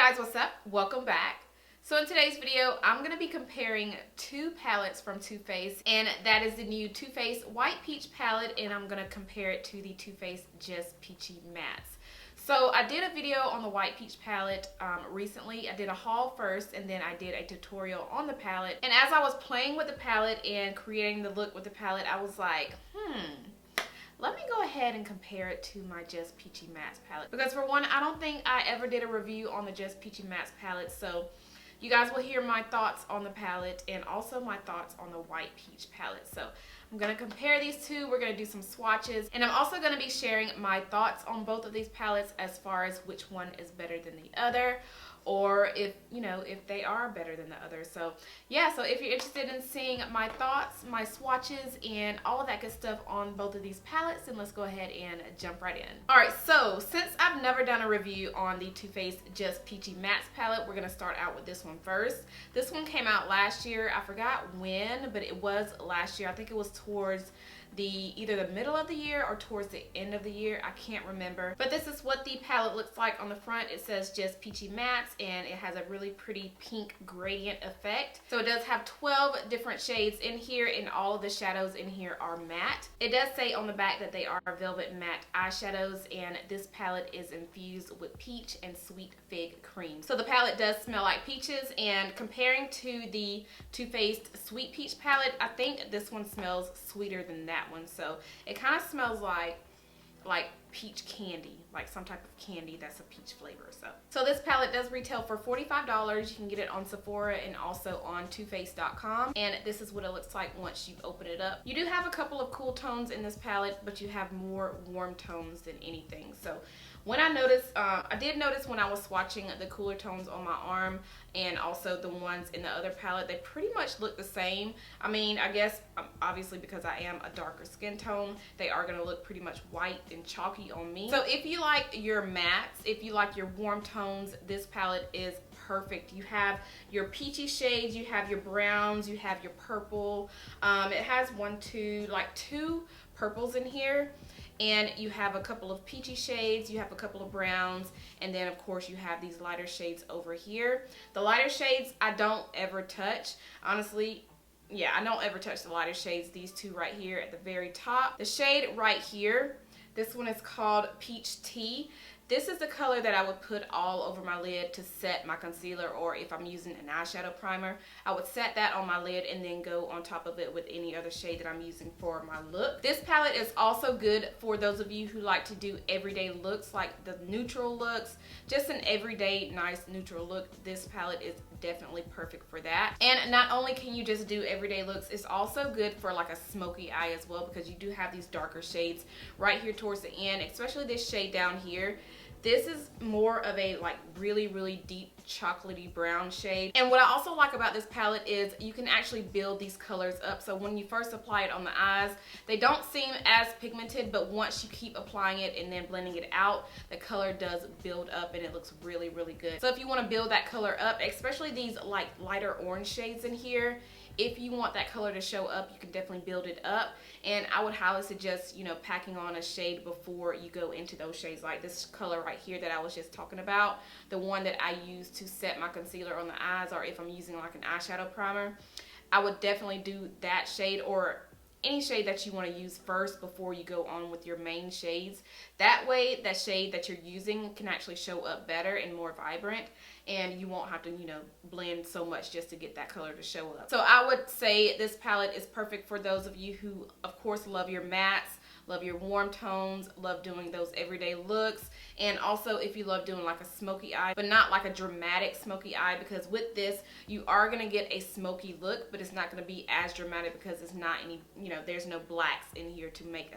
guys, what's up? Welcome back. So in today's video, I'm going to be comparing two palettes from Too Faced, and that is the new Too Faced White Peach palette, and I'm going to compare it to the Too Faced Just Peachy Mattes. So I did a video on the White Peach palette recently. I did a haul first, and then I did a tutorial on the palette. And as I was playing with the palette and creating the look with the palette, I was like, let me go ahead and compare it to my Just Peachy Mattes palette. Because for one, I don't think I ever did a review on the Just Peachy Mattes palette, so you guys will hear my thoughts on the palette and also my thoughts on the White Peach palette. So I'm going to compare these two. We're going to do some swatches. And I'm also going to be sharing my thoughts on both of these palettes as far as which one is better than the other, or if, if they are better than the other. So yeah, so if you're interested in seeing my thoughts, my swatches, and all of that good stuff on both of these palettes, then let's go ahead and jump right in. Alright, so since I've never done a review on the Too Faced Just Peachy Mattes palette, we're going to start out with this one first. This one came out last year. I forgot when, but it was last year. I think it was towards either the middle of the year or towards the end of the year. I can't remember. But this is what the palette looks like on the front. It says Just Peachy Mattes, and it has a really pretty pink gradient effect. So it does have 12 different shades in here, and all of the shadows in here are matte. It does say on the back that they are velvet matte eyeshadows, and this palette is infused with peach and sweet fig cream. So the palette does smell like peaches, and comparing to the Too Faced Sweet Peach palette, I think this one smells sweeter than that one. So it kind of smells like peach candy, like some type of candy that's a peach flavor. So this palette does retail for $45. You can get it on Sephora and also on TooFaced.com, and this is what it looks like once you open it up. You do have a couple of cool tones in this palette, but you have more warm tones than anything. So when I did notice when I was swatching the cooler tones on my arm and also the ones in the other palette, they pretty much look the same. I mean, I guess obviously because I am a darker skin tone, they are going to look pretty much white and chalky on me. So if you like your mattes, if you like your warm tones, this palette is perfect. You have your peachy shades, you have your browns, you have your purple. It has two purples in here. And you have a couple of peachy shades, you have a couple of browns, and then of course you have these lighter shades over here. The lighter shades I don't ever touch. Honestly, yeah, I don't ever touch the lighter shades. These two right here at the very top. The shade right here, this one is called Peach Tea. This is the color that I would put all over my lid to set my concealer, or if I'm using an eyeshadow primer, I would set that on my lid and then go on top of it with any other shade that I'm using for my look. This palette is also good for those of you who like to do everyday looks, like the neutral looks, just an everyday nice neutral look. This palette is definitely perfect for that. And not only can you just do everyday looks, it's also good for like a smoky eye as well, because you do have these darker shades right here towards the end, especially this shade down here. This is more of a really deep chocolatey brown shade. And what I also like about this palette is you can actually build these colors up. So when you first apply it on the eyes, they don't seem as pigmented, but once you keep applying it and then blending it out, the color does build up and it looks really good. So if you want to build that color up, especially these lighter orange shades in here, if you want that color to show up, you can definitely build it up. And I would highly suggest, packing on a shade before you go into those shades, like this color right here that I was just talking about, the one that I use to set my concealer on the eyes, or if I'm using like an eyeshadow primer, I would definitely do that shade, or any shade that you want to use first before you go on with your main shades. That way, that shade that you're using can actually show up better and more vibrant, and you won't have to, blend so much just to get that color to show up. So I would say this palette is perfect for those of you who, of course, love your mattes, love your warm tones, love doing those everyday looks, and also if you love doing like a smoky eye, but not like a dramatic smoky eye, because with this you are going to get a smoky look, but it's not going to be as dramatic because it's not any, there's no blacks in here to make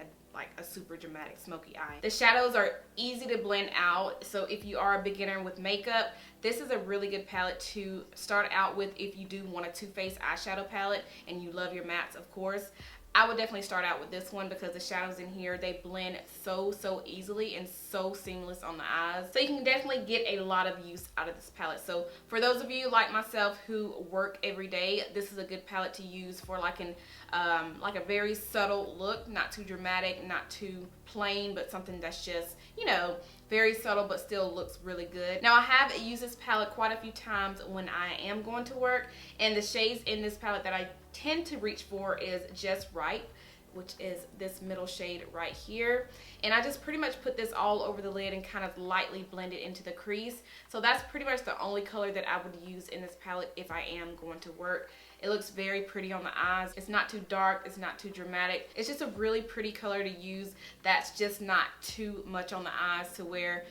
a super dramatic smoky eye. The shadows are easy to blend out, so if you are a beginner with makeup, this is a really good palette to start out with. If you do want a Too Faced eyeshadow palette and you love your mattes, of course, I would definitely start out with this one, because the shadows in here, they blend so easily and so seamless on the eyes. So you can definitely get a lot of use out of this palette. So for those of you like myself who work every day, this is a good palette to use for like a very subtle look, not too dramatic, not too plain, but something that's just, Very subtle, but still looks really good. Now I have used this palette quite a few times when I am going to work, and the shades in this palette that I tend to reach for is Just Right, which is this middle shade right here. And I just pretty much put this all over the lid and kind of lightly blend it into the crease. So that's pretty much the only color that I would use in this palette if I am going to work. It looks very pretty on the eyes. It's not too dark, it's not too dramatic. It's just a really pretty color to use that's just not too much on the eyes to where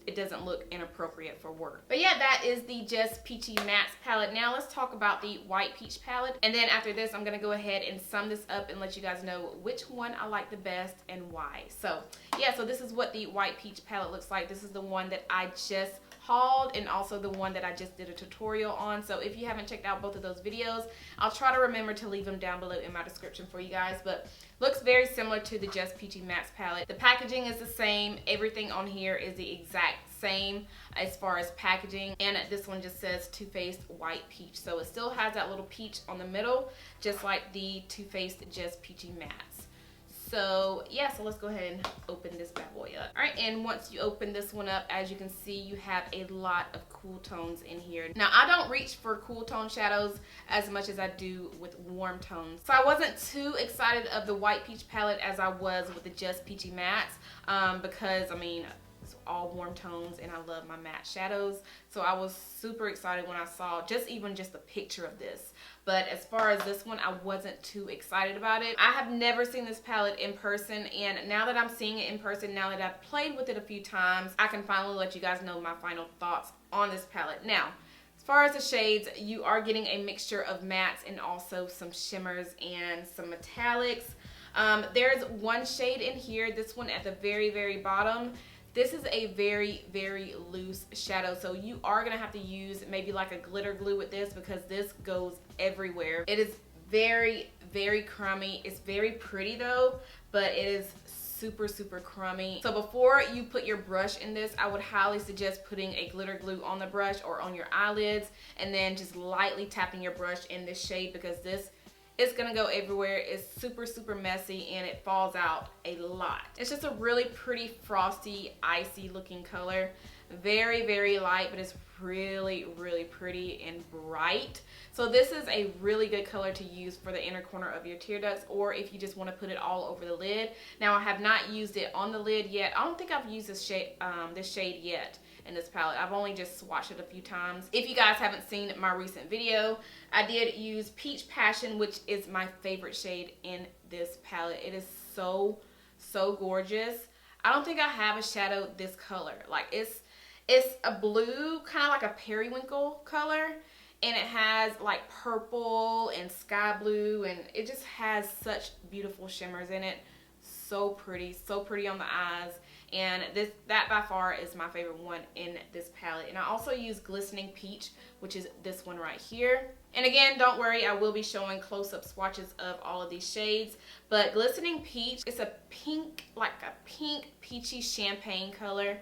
it doesn't look inappropriate for work. But yeah, that is the Just Peachy Mattes palette. Now let's talk about the White Peach palette. And then after this, I'm gonna go ahead and sum this up and let you guys know which one I like the best and why. So yeah, so this is what the White Peach palette looks like. This is the one that I just hauled and also the one that I just did a tutorial on. So if you haven't checked out both of those videos, I'll try to remember to leave them down below in my description for you guys. But looks very similar to the Just Peachy Mattes palette. The packaging is the same. Everything on here is the exact same as far as packaging, and this one just says Too Faced White Peach. So it still has that little peach on the middle, just like the Too Faced Just Peachy Mattes. So yeah, so let's go ahead and open this bad boy up. All right, and once you open this one up, as you can see, you have a lot of cool tones in here. Now, I don't reach for cool tone shadows as much as I do with warm tones. So I wasn't too excited of the White Peach palette as I was with the Just Peachy Mattes because, I mean, it's all warm tones and I love my matte shadows. So I was super excited when I saw even just a picture of this. But as far as this one, I wasn't too excited about it. I have never seen this palette in person, and now that I'm seeing it in person, now that I've played with it a few times, I can finally let you guys know my final thoughts on this palette. Now, as far as the shades, you are getting a mixture of mattes and also some shimmers and some metallics. There's one shade in here, this one at the very, very bottom. This is a very, very loose shadow, so you are going to have to use maybe like a glitter glue with this because this goes everywhere. It is very, very crummy. It's very pretty though, but it is super, super crummy. So before you put your brush in this, I would highly suggest putting a glitter glue on the brush or on your eyelids and then just lightly tapping your brush in this shade because this it's gonna go everywhere. It's super, super messy and it falls out a lot. It's just a really pretty, frosty, icy looking color. Very, very light, but it's really, really pretty and bright. So this is a really good color to use for the inner corner of your tear ducts, or if you just want to put it all over the lid. Now I have not used it on the lid yet. I don't think I've used this shade yet in this palette. I've only just swatched it a few times. If you guys haven't seen my recent video, I did use Peach Passion, which is my favorite shade in this palette. It is so, so gorgeous. I don't think I have a shadow this color. Like it's a blue, kind of like a periwinkle color, and it has like purple and sky blue, and it just has such beautiful shimmers in it. So pretty on the eyes. And that by far is my favorite one in this palette. And I also use Glistening Peach, which is this one right here. And again, don't worry, I will be showing close-up swatches of all of these shades. But Glistening Peach, it's a pink, like a pink peachy champagne color.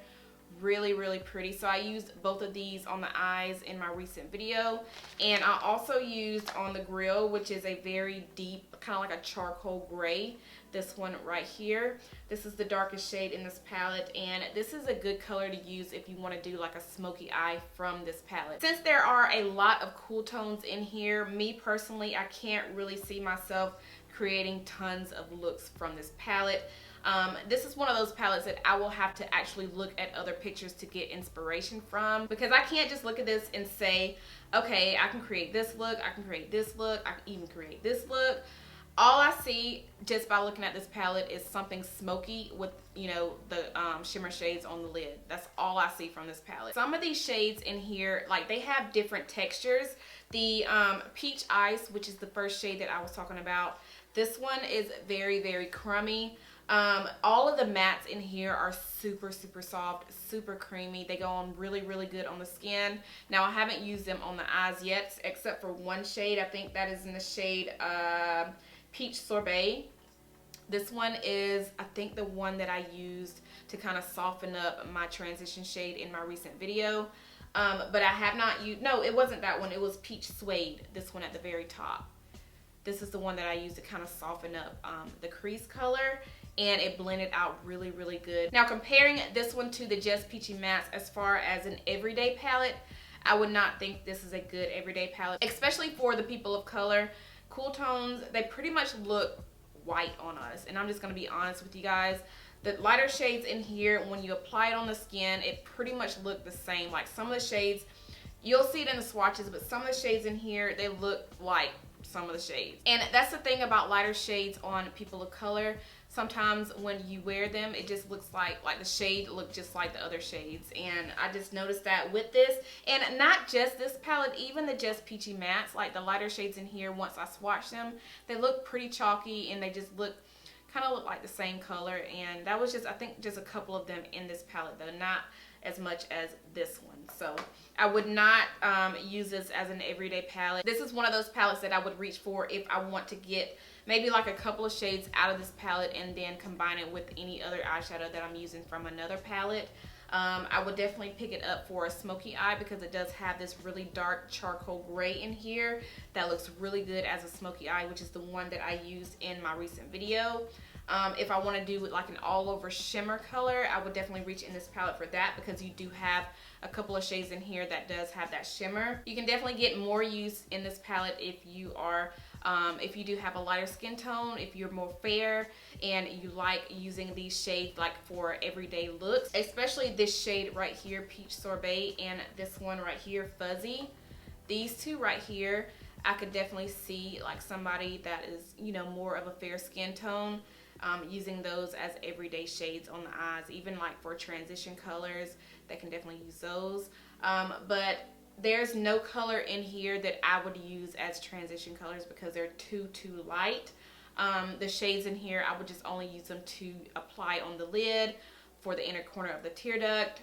Really, really pretty. So I used both of these on the eyes in my recent video. And I also used on the grill, which is a very deep, kind of like a charcoal gray. This one right here. This is the darkest shade in this palette, and this is a good color to use if you want to do like a smoky eye from this palette. Since there are a lot of cool tones in here, me personally, I can't really see myself creating tons of looks from this palette. This is one of those palettes that I will have to actually look at other pictures to get inspiration from, because I can't just look at this and say, okay, I can create this look, I can create this look, I can even create this look. All I see just by looking at this palette is something smoky with, you know, the shimmer shades on the lid. That's all I see from this palette. Some of these shades in here, like, they have different textures. The Peach Ice, which is the first shade that I was talking about, this one is very, very crummy. All of the mattes in here are super, super soft, super creamy. They go on really, really good on the skin. Now, I haven't used them on the eyes yet, except for one shade. I think that is in the shade Peach Sorbet. This one is, I think, the one that I used to kind of soften up my transition shade in my recent video. But I have not used, no, it wasn't that one. It was Peach Suede, this one at the very top. This is the one that I used to kind of soften up the crease color. and it blended out really, really good. Now comparing this one to the Just Peachy Mattes as far as an everyday palette, I would not think this is a good everyday palette, especially for the people of color. Cool tones, they pretty much look white on us, and I'm just going to be honest with you guys. The lighter shades in here, when you apply it on the skin, it pretty much look the same. Like some of the shades, you'll see it in the swatches, but some of the shades in here, they look like some of the shades. And that's the thing about lighter shades on people of color. Sometimes when you wear them, it just looks like the shade look just like the other shades. And I just noticed that with this, and not just this palette, even the Just Peachy Mattes, like the lighter shades in here, once I swatch them, they look pretty chalky, and they just kind of look like the same color. And that was just, I think, just a couple of them in this palette though, not as much as this one. So I would not use this as an everyday palette. This is one of those palettes that I would reach for if I want to get maybe like a couple of shades out of this palette and then combine it with any other eyeshadow that I'm using from another palette. I would definitely pick it up for a smoky eye because it does have this really dark charcoal gray in here that looks really good as a smoky eye, which is the one that I used in my recent video. If I want to do like an all over shimmer color, I would definitely reach in this palette for that because you do have a couple of shades in here that does have that shimmer. You can definitely get more use in this palette if you are if you do have a lighter skin tone, if you're more fair and you like using these shades like for everyday looks, especially this shade right here, Peach Sorbet, and this one right here, Fuzzy. These two right here, I could definitely see like somebody that is, you know, more of a fair skin tone, using those as everyday shades on the eyes. Even like for transition colors, they can definitely use those. But there's no color in here that I would use as transition colors because they're too light. The shades in here, I would just only use them to apply on the lid for the inner corner of the tear duct.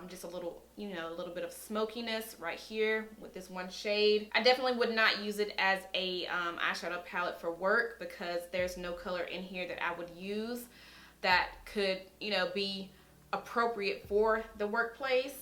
Just a little, you know, a little bit of smokiness right here with this one shade. I definitely would not use it as a eyeshadow palette for work because there's no color in here that I would use that could, you know, be appropriate for the workplace.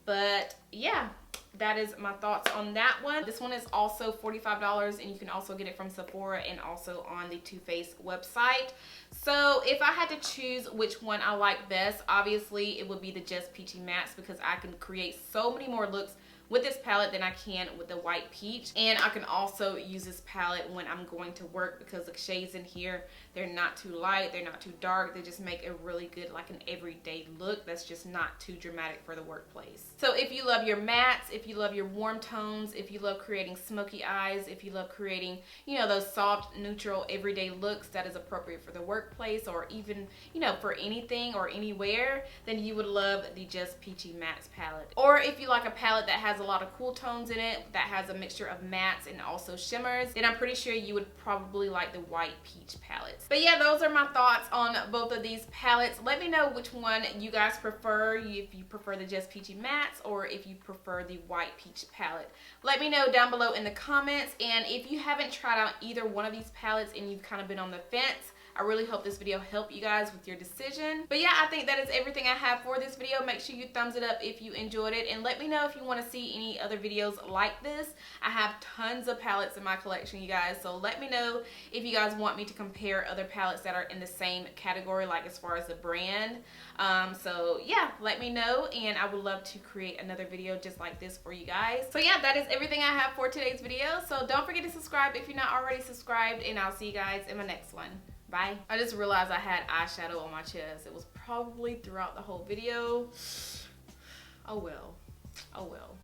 But yeah, that is my thoughts on that one. This one is also $45 and you can also get it from Sephora and also on the Too Faced website. So if I had to choose which one I like best, obviously it would be the Just Peachy Mattes because I can create so many more looks with this palette than I can with the White Peach. And I can also use this palette when I'm going to work because the shades in here, they're not too light, they're not too dark. They just make a really good, like an everyday look that's just not too dramatic for the workplace. So if you love your mattes, if you love your warm tones, if you love creating smoky eyes, if you love creating, you know, those soft, neutral, everyday looks that is appropriate for the workplace or even, you know, for anything or anywhere, then you would love the Just Peachy Mattes palette. Or if you like a palette that has a lot of cool tones in it, that has a mixture of mattes and also shimmers, then I'm pretty sure you would probably like the White Peach palettes. But yeah, those are my thoughts on both of these palettes. Let me know which one you guys prefer, if you prefer the Just Peachy Mattes or if you prefer the White Peach palette. Let me know down below in the comments, and if you haven't tried out either one of these palettes and you've kind of been on the fence, I really hope this video helped you guys with your decision. But yeah, I think that is everything I have for this video. Make sure you thumbs it up if you enjoyed it, and let me know if you want to see any other videos like this. I have tons of palettes in my collection, you guys, so let me know if you guys want me to compare other palettes that are in the same category, like as far as the brand. So yeah, let me know, and I would love to create another video just like this for you guys. So yeah, that is everything I have for today's video. So don't forget to subscribe if you're not already subscribed, and I'll see you guys in my next one. Bye. I just realized I had eyeshadow on my chest. It was probably throughout the whole video. Oh well. Oh well.